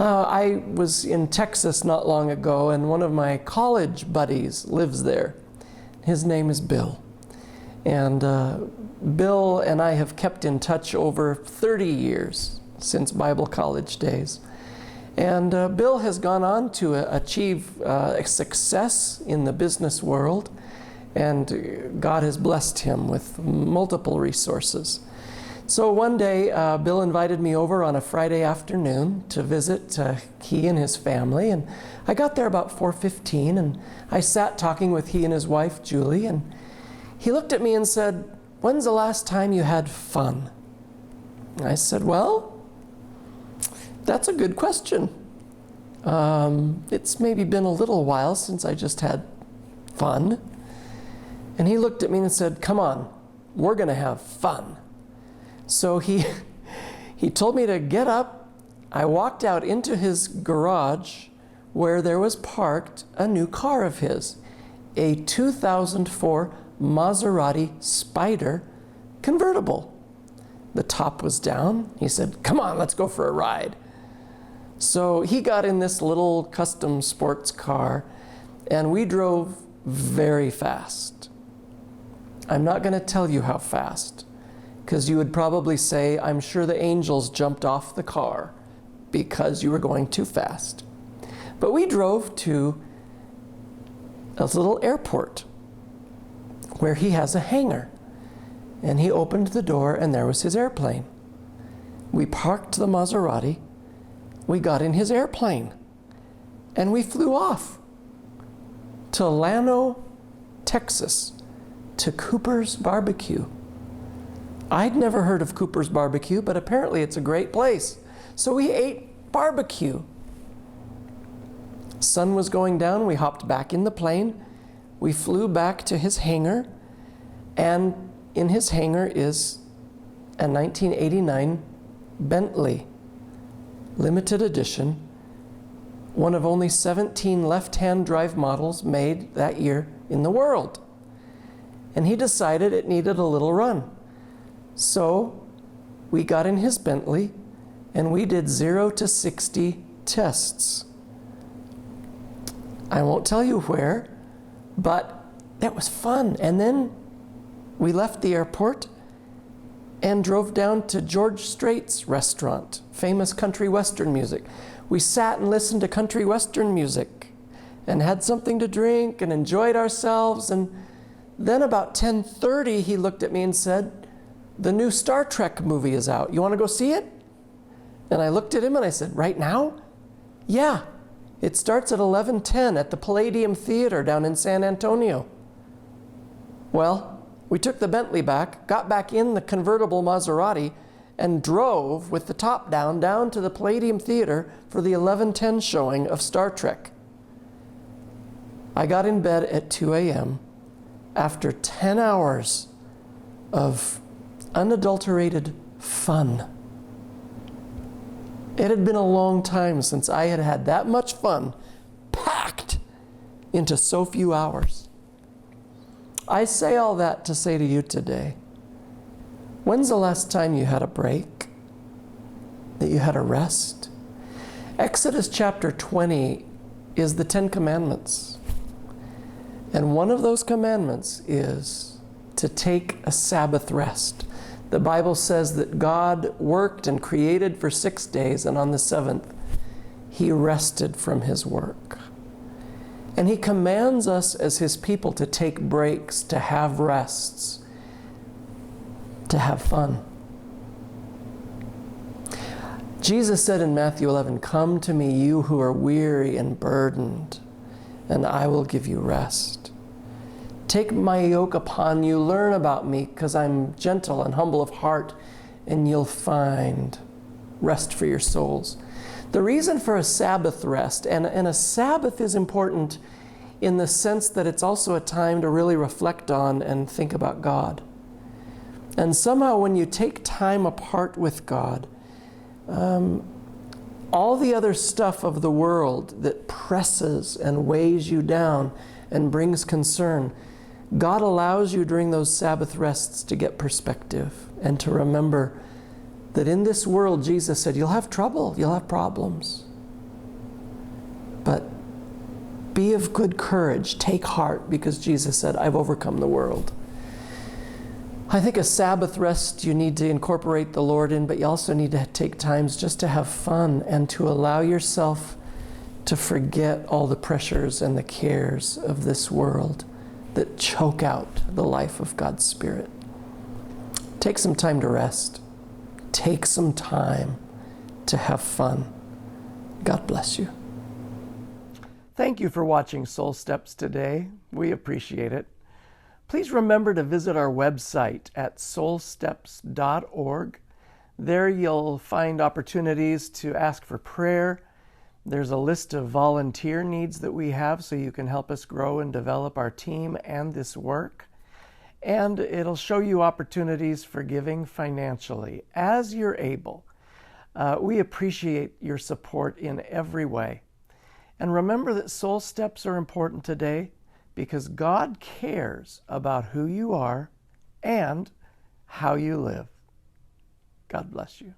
I was in Texas not long ago, and one of my college buddies lives there. His name is Bill. And Bill and I have kept in touch over 30 years, since Bible college days. And Bill has gone on to achieve success in the business world, and God has blessed him with multiple resources. So one day, Bill invited me over on a Friday afternoon to visit he and his family, and I got there about 4:15, and I sat talking with he and his wife, Julie, and he looked at me and said, "When's the last time you had fun?" I said, "Well, that's a good question. It's maybe been a little while since I just had fun." And he looked at me and said, "Come on, we're going to have fun." So he told me to get up. I walked out into his garage where there was parked a new car of his, a 2004 Maserati Spider convertible. The top was down. He said, "Come on, let's go for a ride." So he got in this little custom sports car, and we drove very fast. I'm not going to tell you how fast, because you would probably say, "I'm sure the angels jumped off the car because you were going too fast." But we drove to a little airport where he has a hangar. And he opened the door, and there was his airplane. We parked the Maserati. We got in his airplane, and we flew off to Llano, Texas, to Cooper's Barbecue. I'd never heard of Cooper's Barbecue, but apparently it's a great place. So we ate barbecue. Sun was going down. We hopped back in the plane. We flew back to his hangar, and in his hangar is a 1989 Bentley, limited edition, one of only 17 left-hand drive models made that year in the world. And he decided it needed a little run. So we got in his Bentley, and we did 0 to 60 tests. I won't tell you where, but that was fun. And then we left the airport and drove down to George Strait's restaurant, famous country western music. We sat and listened to country western music and had something to drink and enjoyed ourselves. And then about 10:30, he looked at me and said, "The new Star Trek movie is out. You want to go see it?" And I looked at him and I said, "Right now?" "Yeah, it starts at 11:10 at the Palladium Theater down in San Antonio." Well, we took the Bentley back, got back in the convertible Maserati, and drove with the top down to the Palladium Theater for the 11:10 showing of Star Trek. I got in bed at 2 a.m. after 10 hours of unadulterated fun. It had been a long time since I had had that much fun packed into so few hours. I say all that to say to you today, when's the last time you had a break? That you had a rest? Exodus chapter 20 is the 10 Commandments. And one of those commandments is to take a Sabbath rest. The Bible says that God worked and created for 6 days, and on the seventh, he rested from his work. And he commands us as his people to take breaks, to have rests, to have fun. Jesus said in Matthew 11, "Come to me, you who are weary and burdened, and I will give you rest. Take my yoke upon you, learn about me, because I'm gentle and humble of heart, and you'll find rest for your souls." The reason for a Sabbath rest, and a Sabbath is important in the sense that it's also a time to really reflect on and think about God. And somehow when you take time apart with God, all the other stuff of the world that presses and weighs you down and brings concern, God allows you during those Sabbath rests to get perspective and to remember that in this world, Jesus said, you'll have trouble, you'll have problems. But be of good courage. Take heart, because Jesus said, I've overcome the world. I think a Sabbath rest you need to incorporate the Lord in, but you also need to take times just to have fun and to allow yourself to forget all the pressures and the cares of this world that choke out the life of God's Spirit. Take some time to rest. Take some time to have fun. God bless you. Thank you for watching Soul Steps today. We appreciate it. Please remember to visit our website at soulsteps.org. There you'll find opportunities to ask for prayer. There's a list of volunteer needs that we have so you can help us grow and develop our team and this work. And it'll show you opportunities for giving financially as you're able. We appreciate your support in every way. And remember that soul steps are important today because God cares about who you are and how you live. God bless you.